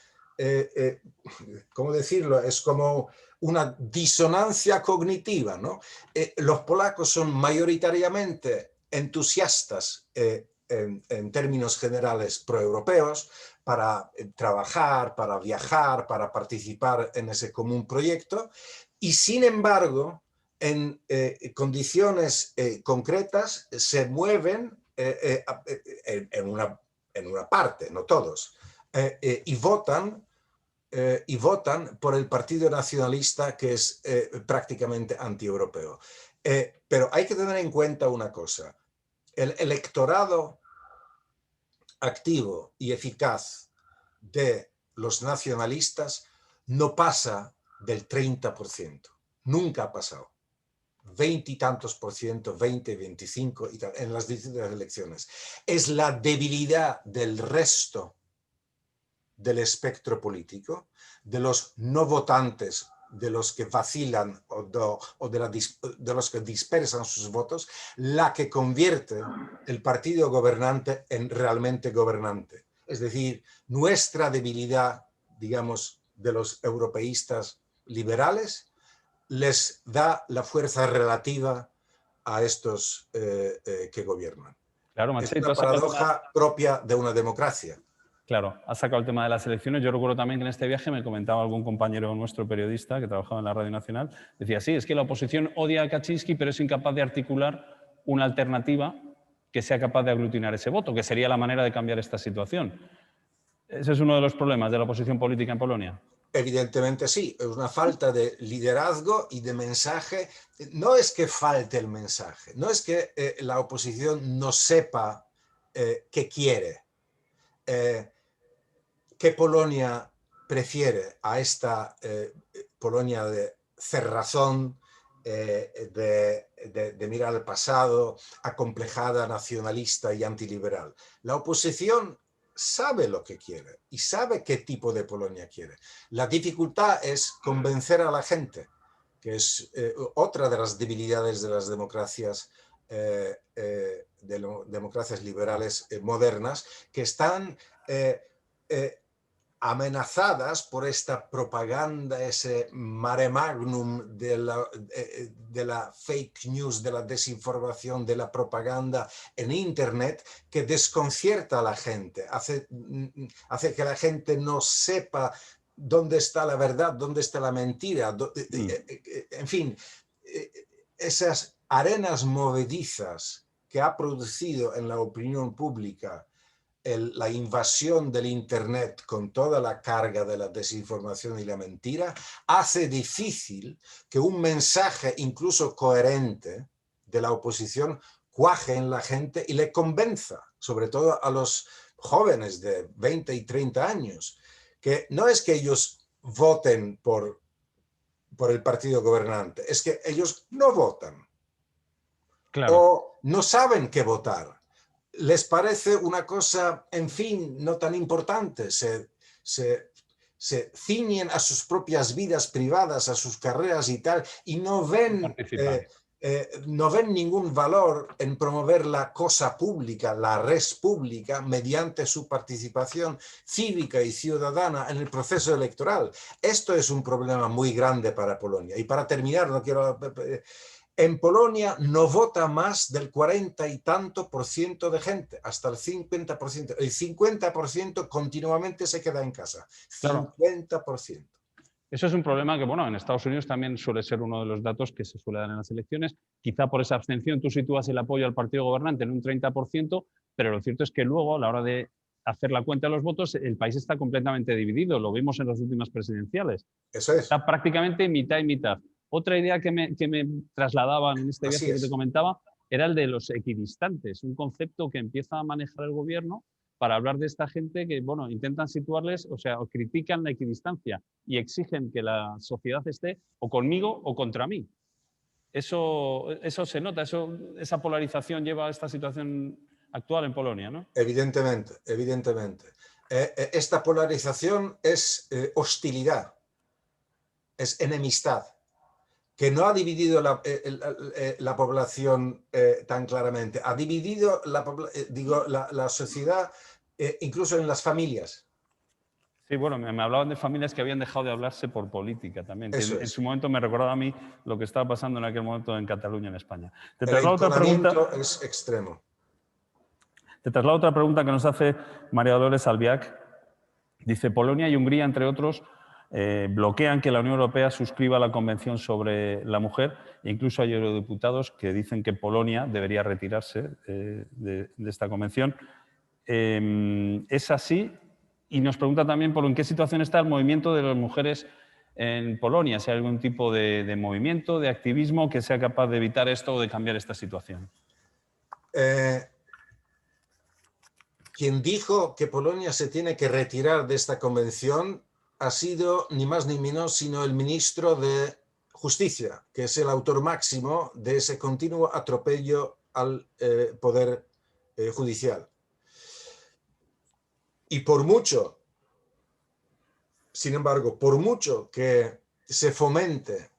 ¿cómo decirlo? Es como una disonancia cognitiva, ¿no? Los polacos son mayoritariamente entusiastas en términos generales proeuropeos para trabajar, para viajar, para participar en ese común proyecto y sin embargo en condiciones concretas se mueven en una parte, no todos, y votan y votan por el Partido Nacionalista, que es prácticamente anti-europeo. Pero hay que tener en cuenta una cosa. El electorado activo y eficaz de los nacionalistas no pasa del 30%. Nunca ha pasado. 20 y tantos por ciento, 20, 25 y tal, en las distintas elecciones. Es la debilidad del resto del espectro político, de los no votantes, de los que vacilan o de los que dispersan sus votos, la que convierte el partido gobernante en realmente gobernante. Es decir, nuestra debilidad, digamos, de los europeístas liberales, les da la fuerza relativa a estos que gobiernan. Claro, Es Marcel, tú una has sacado el tema, paradoja propia de una democracia. claro, has sacado el tema de las elecciones. Yo recuerdo también que en este viaje me comentaba algún compañero nuestro periodista que trabajaba en la Radio Nacional, decía, sí, es que la oposición odia a Kaczynski, pero es incapaz de articular una alternativa que sea capaz de aglutinar ese voto, que sería la manera de cambiar esta situación. Ese es uno de los problemas de la oposición política en Polonia. Evidentemente sí, es una falta de liderazgo y de mensaje. No es que falte el mensaje, no es que la oposición no sepa qué quiere, qué Polonia prefiere a esta Polonia de cerrazón, de mirar al pasado, acomplejada, nacionalista y antiliberal. La oposición sabe lo que quiere y sabe qué tipo de Polonia quiere. La dificultad es convencer a la gente, que es otra de las debilidades de las democracias, democracias liberales modernas, que están amenazadas por esta propaganda, ese mare magnum de la fake news, de la desinformación, de la propaganda en Internet, que desconcierta a la gente, hace que la gente no sepa dónde está la verdad, dónde está la mentira. En fin, esas arenas movedizas que ha producido en la opinión pública la invasión del Internet con toda la carga de la desinformación y la mentira, hace difícil que un mensaje incluso coherente de la oposición cuaje en la gente y le convenza, sobre todo a los jóvenes de 20 y 30 años, que no es que ellos voten por el partido gobernante, es que ellos no votan. Claro. O no saben qué votar. Les parece una cosa, en fin, no tan importante. Se ciñen a sus propias vidas privadas, a sus carreras y tal, y no ven ningún valor en promover la cosa pública, la res pública, mediante su participación cívica y ciudadana en el proceso electoral. Esto es un problema muy grande para Polonia. Y para terminar, no quiero... En Polonia no vota más del 40 y tanto por ciento de gente, hasta el 50%. El 50% continuamente se queda en casa. Claro. 50%. Eso es un problema que, bueno, en Estados Unidos también suele ser uno de los datos que se suele dar en las elecciones. Quizá por esa abstención tú sitúas el apoyo al partido gobernante en un 30%, pero lo cierto es que luego, a la hora de hacer la cuenta de los votos, el país está completamente dividido. Lo vimos en las últimas presidenciales. Eso es. Está prácticamente mitad y mitad. Otra idea que me trasladaban en este viaje que te comentaba era el de los equidistantes, un concepto que empieza a manejar el gobierno para hablar de esta gente que, bueno, intentan situarles, o sea, o critican la equidistancia y exigen que la sociedad esté o conmigo o contra mí. Eso se nota, esa polarización lleva a esta situación actual en Polonia, ¿no? Evidentemente, evidentemente. Esta polarización es hostilidad, es enemistad, que no ha dividido la población tan claramente, ha dividido la sociedad incluso en las familias. Sí, bueno, me hablaban de familias que habían dejado de hablarse por política también. Que en su momento me recordaba a mí lo que estaba pasando en aquel momento en Cataluña, en España. El enconamiento es extremo. Te traslado otra pregunta que nos hace María Dolores Albiac. Dice, Polonia y Hungría, entre otros, bloquean que la Unión Europea suscriba la Convención sobre la Mujer e incluso hay eurodiputados que dicen que Polonia debería retirarse de esta convención. ¿Es así? Y nos pregunta también por en qué situación está el movimiento de las mujeres en Polonia, si hay algún tipo de movimiento, de activismo que sea capaz de evitar esto o de cambiar esta situación. Quien dijo que Polonia se tiene que retirar de esta convención ha sido ni más ni menos sino el ministro de Justicia, que es el autor máximo de ese continuo atropello al poder judicial. Y por mucho, sin embargo, por mucho que se fomente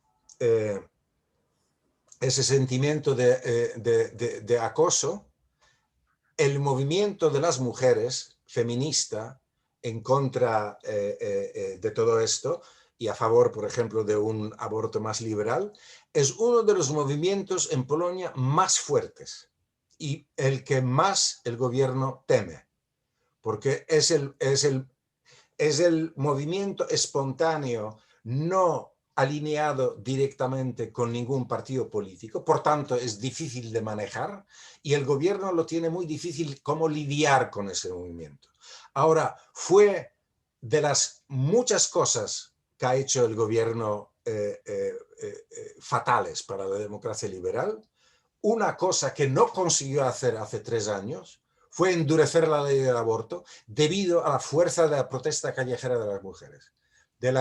ese sentimiento de acoso, el movimiento de las mujeres feminista en contra de todo esto y a favor, por ejemplo, de un aborto más liberal, es uno de los movimientos en Polonia más fuertes y el que más el gobierno teme, porque es el movimiento espontáneo no alineado directamente con ningún partido político, por tanto es difícil de manejar y el gobierno lo tiene muy difícil cómo lidiar con ese movimiento. Ahora, fue de las muchas cosas que ha hecho el gobierno fatales para la democracia liberal, una cosa que no consiguió hacer hace 3 años fue endurecer la ley del aborto debido a la fuerza de la protesta callejera de las mujeres. De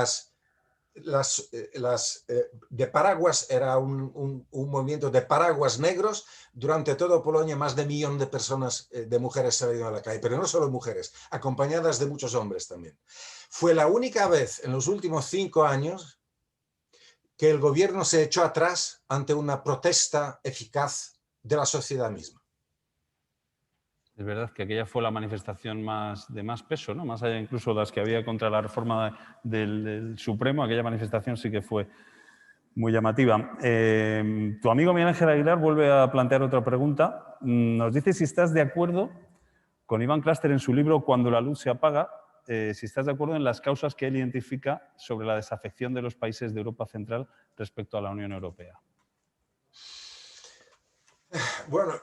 paraguas, era un movimiento de paraguas negros. Durante toda Polonia más de 1 millón de personas, de mujeres salieron a la calle, pero no solo mujeres, acompañadas de muchos hombres también. Fue la única vez en los últimos 5 años que el gobierno se echó atrás ante una protesta eficaz de la sociedad misma. Es verdad que aquella fue la manifestación de más peso, ¿no? Más allá incluso de las que había contra la reforma del Supremo, aquella manifestación sí que fue muy llamativa. Tu amigo Miguel Ángel Aguilar vuelve a plantear otra pregunta. Nos dice si estás de acuerdo con Iván Craster en su libro Cuando la luz se apaga, si estás de acuerdo en las causas que él identifica sobre la desafección de los países de Europa Central respecto a la Unión Europea. Bueno,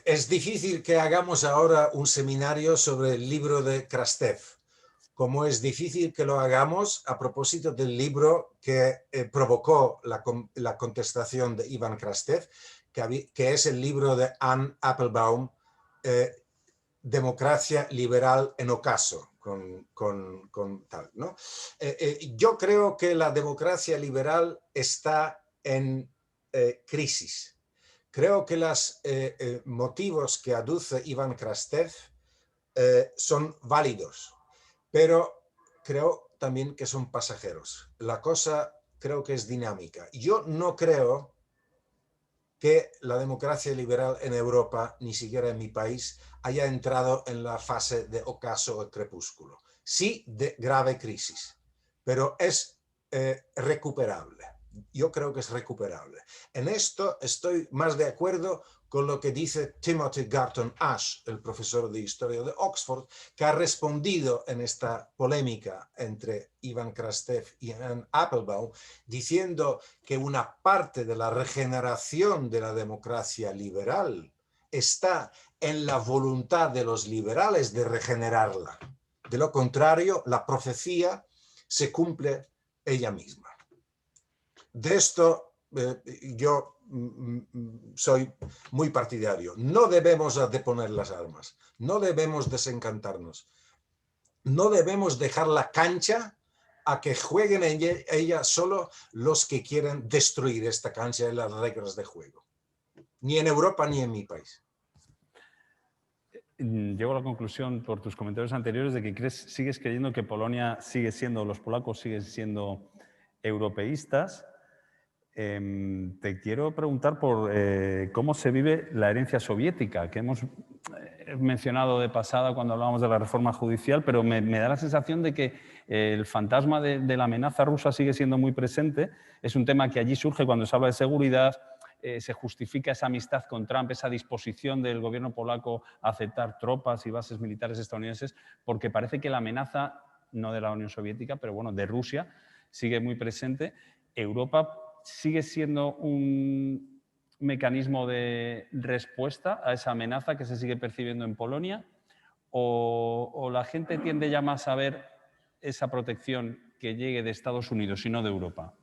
es difícil que hagamos ahora un seminario sobre el libro de Krastev, como es difícil que lo hagamos a propósito del libro que provocó la contestación de Iván Krastev, que es el libro de Anne Applebaum, Democracia liberal en ocaso, con tal, ¿no? Yo creo que la democracia liberal está en crisis. Creo que los motivos que aduce Iván Krastev son válidos, pero creo también que son pasajeros. La cosa creo que es dinámica. Yo no creo que la democracia liberal en Europa, ni siquiera en mi país, haya entrado en la fase de ocaso o crepúsculo. Sí, de grave crisis, pero es recuperable. Yo creo que es recuperable. En esto estoy más de acuerdo con lo que dice Timothy Garton Ash, el profesor de historia de Oxford, que ha respondido en esta polémica entre Iván Krastev y Anne Applebaum, diciendo que una parte de la regeneración de la democracia liberal está en la voluntad de los liberales de regenerarla. De lo contrario, la profecía se cumple ella misma. De esto yo soy muy partidario. No debemos deponer las armas, no debemos desencantarnos, no debemos dejar la cancha a que jueguen en ella solo los que quieren destruir esta cancha y las reglas de juego. Ni en Europa ni en mi país. Llego a la conclusión, por tus comentarios anteriores, de que sigues creyendo que Polonia sigue siendo, los polacos siguen siendo europeístas. Te quiero preguntar por cómo se vive la herencia soviética, que hemos mencionado de pasada cuando hablábamos de la reforma judicial, pero me da la sensación de que el fantasma de la amenaza rusa sigue siendo muy presente. Es un tema que allí surge cuando se habla de seguridad. Se justifica esa amistad con Trump, esa disposición del gobierno polaco a aceptar tropas y bases militares estadounidenses, porque parece que la amenaza, no de la Unión Soviética, pero bueno, de Rusia, sigue muy presente. Europa sigue siendo un mecanismo de respuesta a esa amenaza que se sigue percibiendo en Polonia, o la gente tiende ya más a ver esa protección que llegue de Estados Unidos y no de Europa?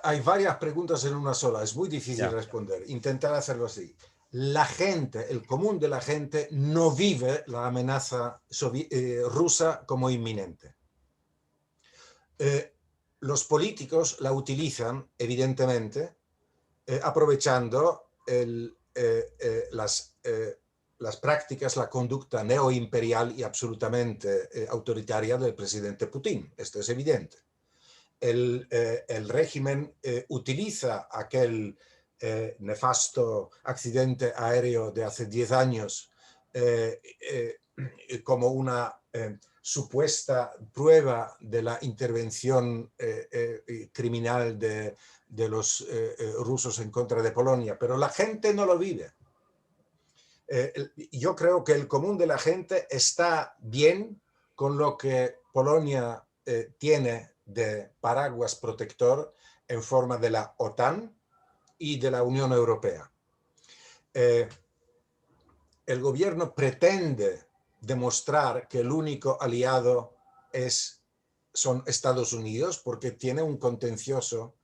Hay varias preguntas en una sola, es muy difícil Ya. responder. Intentar hacerlo así. La gente, el común de la gente, no vive la amenaza rusa como inminente. Los políticos la utilizan, evidentemente, aprovechando las prácticas, la conducta neoimperial y absolutamente autoritaria del presidente Putin. Esto es evidente. El régimen utiliza aquel nefasto accidente aéreo de hace 10 años como una supuesta prueba de la intervención criminal de los rusos en contra de Polonia, pero la gente no lo vive. Yo creo que el común de la gente está bien con lo que Polonia tiene de paraguas protector en forma de la OTAN y de la Unión Europea. El gobierno pretende demostrar que el único aliado son Estados Unidos porque tiene un contencioso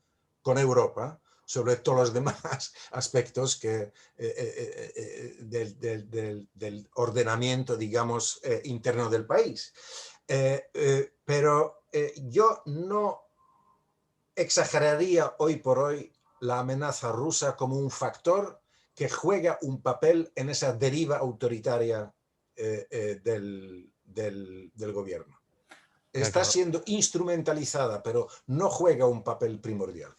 con Europa sobre todos los demás aspectos del ordenamiento, digamos, interno del país. Pero yo no exageraría hoy por hoy la amenaza rusa como un factor que juega un papel en esa deriva autoritaria del gobierno. Está siendo instrumentalizada, pero no juega un papel primordial.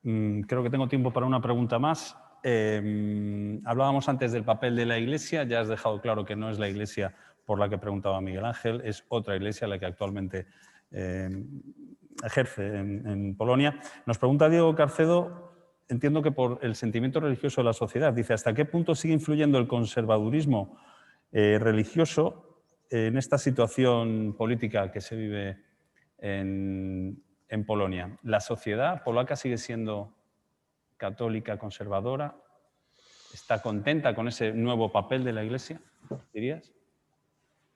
Creo que tengo tiempo para una pregunta más. Hablábamos antes del papel de la Iglesia. Ya has dejado claro que no es la Iglesia por la que preguntaba Miguel Ángel, es otra Iglesia la que actualmente ejerce en Polonia. Nos pregunta Diego Carcedo, entiendo que por el sentimiento religioso de la sociedad. Dice, ¿hasta qué punto sigue influyendo el conservadurismo religioso en esta situación política que se vive en Polonia? ¿La sociedad polaca sigue siendo católica, conservadora? ¿Está contenta con ese nuevo papel de la Iglesia, dirías?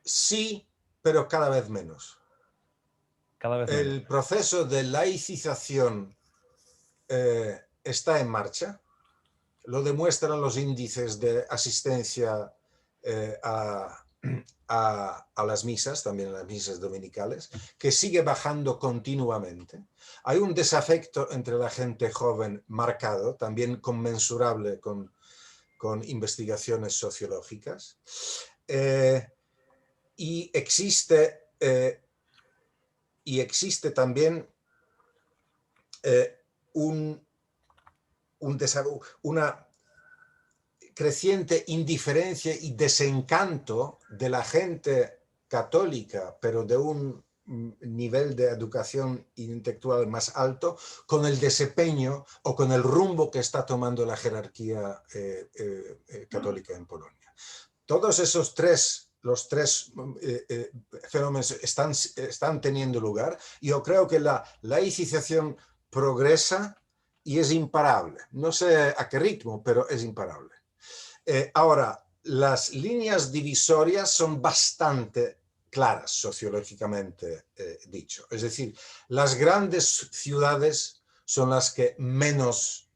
Sí, pero cada vez menos. Cada vez menos. El proceso de laicización está en marcha. Lo demuestran los índices de asistencia a las misas, también a las misas dominicales, que sigue bajando continuamente. Hay un desafecto entre la gente joven marcado, también conmensurable con investigaciones sociológicas. Y existe también una creciente indiferencia y desencanto de la gente católica, pero de un nivel de educación intelectual más alto, con el desempeño o con el rumbo que está tomando la jerarquía católica en Polonia. Todos esos los tres fenómenos están teniendo lugar. Yo creo que la laicización progresa y es imparable. No sé a qué ritmo, pero es imparable. Ahora, las líneas divisorias son bastante claras sociológicamente dicho. Es decir, las grandes ciudades son las que menos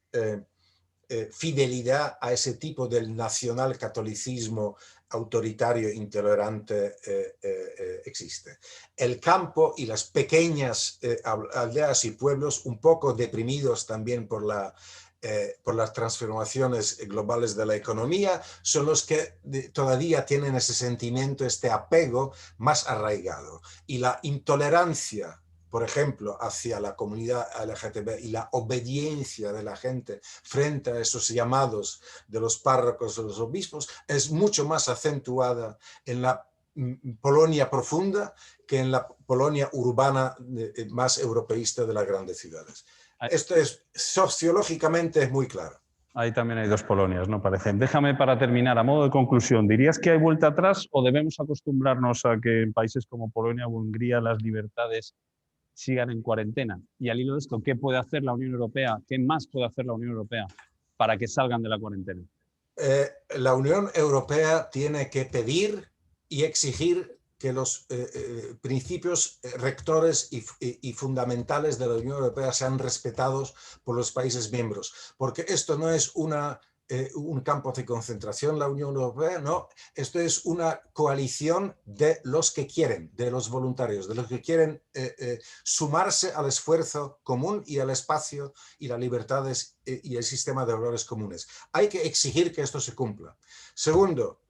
fidelidad a ese tipo del nacionalcatolicismo autoritario, intolerante existe. El campo y las pequeñas aldeas y pueblos, un poco deprimidos también por las transformaciones globales de la economía, son los que todavía tienen ese sentimiento, este apego más arraigado. Y la intolerancia, por ejemplo, hacia la comunidad LGTB y la obediencia de la gente frente a esos llamados de los párrocos o los obispos es mucho más acentuada en la Polonia profunda que en la Polonia urbana más europeísta de las grandes ciudades. Esto sociológicamente es muy claro. Ahí también hay dos Polonias, ¿no? Parecen. Déjame para terminar, a modo de conclusión, ¿dirías que hay vuelta atrás o debemos acostumbrarnos a que en países como Polonia o Hungría las libertades sigan en cuarentena? Y al hilo de esto, ¿qué puede hacer la Unión Europea? ¿Qué más puede hacer la Unión Europea para que salgan de la cuarentena? La Unión Europea tiene que pedir y exigir que los principios rectores y fundamentales de la Unión Europea sean respetados por los países miembros, porque esto no es un campo de concentración, la Unión Europea, no, esto es una coalición de los que quieren, de los voluntarios, de los que quieren sumarse al esfuerzo común y al espacio y las libertades y el sistema de valores comunes. Hay que exigir que esto se cumpla. Segundo,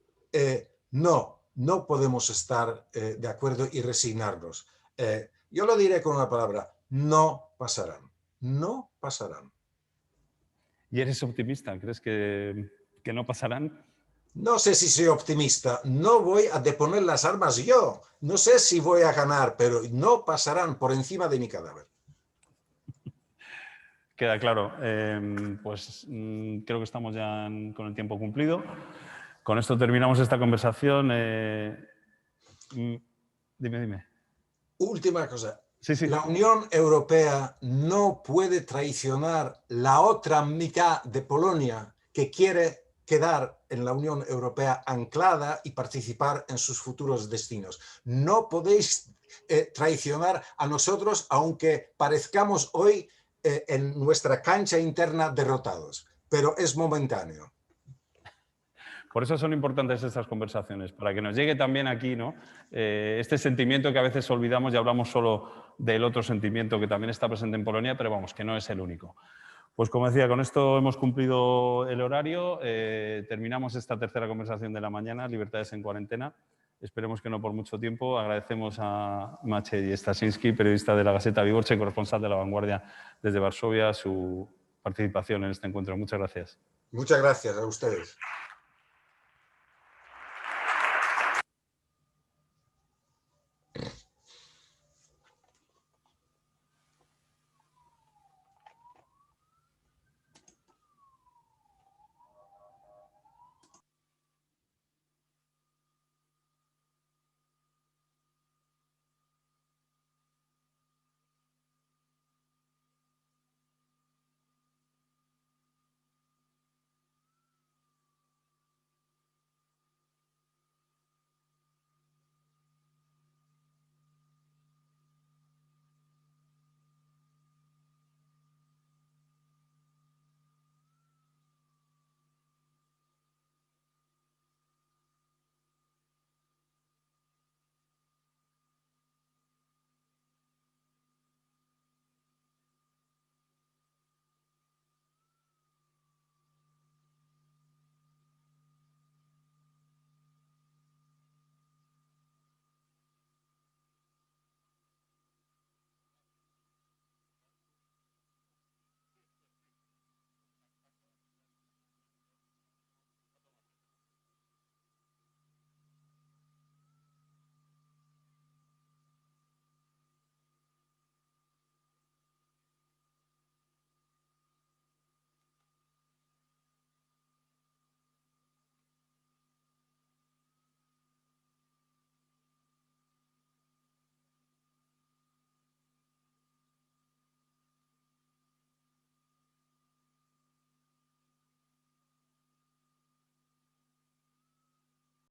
no podemos estar de acuerdo y resignarnos. Yo lo diré con una palabra, no pasarán, no pasarán. ¿Y eres optimista? ¿Crees que no pasarán? No sé si soy optimista, no voy a deponer las armas yo, no sé si voy a ganar, pero no pasarán por encima de mi cadáver. Queda claro. Pues creo que estamos ya con el tiempo cumplido. Con esto terminamos esta conversación. Dime. Última cosa. Sí. La Unión Europea no puede traicionar la otra mitad de Polonia que quiere quedar en la Unión Europea anclada y participar en sus futuros destinos. No podéis traicionar a nosotros, aunque parezcamos hoy en nuestra cancha interna derrotados, pero es momentáneo. Por eso son importantes estas conversaciones, para que nos llegue también aquí, ¿no? Este sentimiento que a veces olvidamos y hablamos solo del otro sentimiento que también está presente en Polonia, pero vamos, que no es el único. Pues como decía, con esto hemos cumplido el horario, terminamos esta tercera conversación de la mañana, Libertades en Cuarentena. Esperemos que no por mucho tiempo. Agradecemos a Maciej Stasiński, periodista de la Gazeta Wyborcza, corresponsal de La Vanguardia desde Varsovia, su participación en este encuentro. Muchas gracias. Muchas gracias a ustedes.